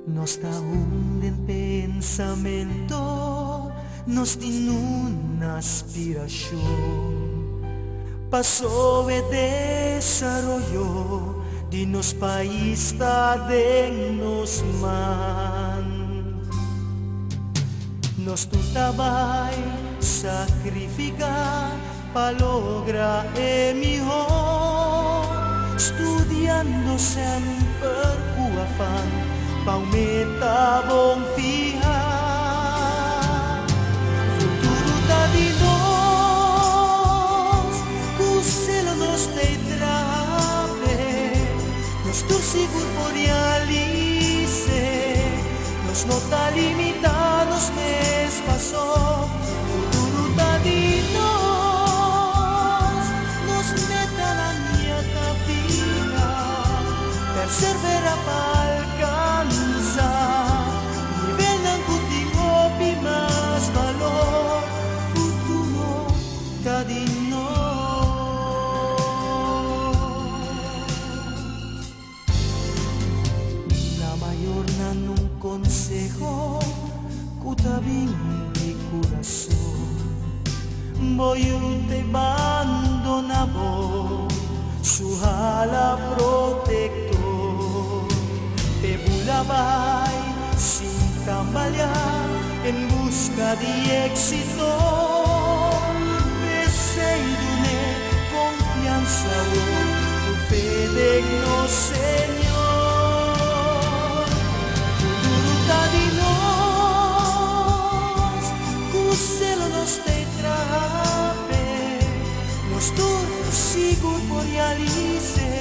Nos da un pensamento, nos tiene una aspiración. Paso de desarrollo de nos país de nos man. Nos tutabay sacrificar para lograr el mejor, estudiando siempre con afán pa' aumentar bom fijar. Futuro tá de nós, que o cielo nos te trabe, nos torcimos por realize, nos não tá limitados mes passou. Futuro tá de nós, nos meta na minha vida, persevera para alcançar nível ng kunting hopi mas valor. Futuro tá de nós. La mayor na nung consejo kutabing di corazón, voy te abandonabo suhala protector. Te bulabay sin tambalear en busca de éxito. Deseirme confianza, tu fe de no Señor. Futuro tá de nós, que o cielo nos te trape, nos torcigo por realize,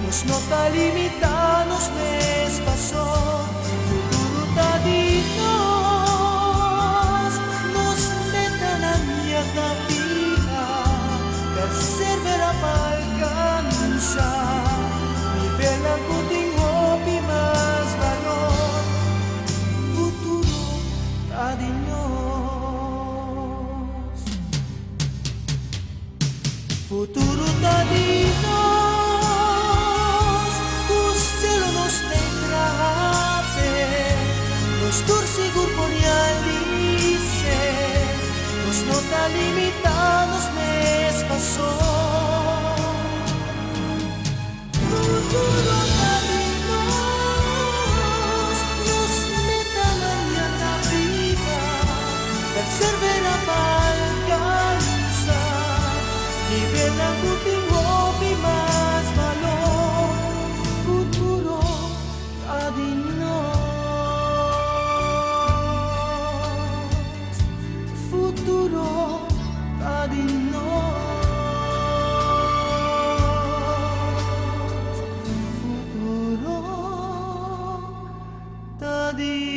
nos não tá limitados mes passou. Futuro tá de nós, nos meta na minha vida, persevera para alcançar nível ng kunting hopi mas valor. Futuro tá de nós, futuro tá de nós, que o cielo nos te trabe, nos torcigur por realize, nos não tá limitados mes passou. Futuro tá de nós, nos meta na minha vida, persevera para alcançar nível ng kunting hopi mas valor. Futuro tá de nós, futuro tá de nós, futuro tá de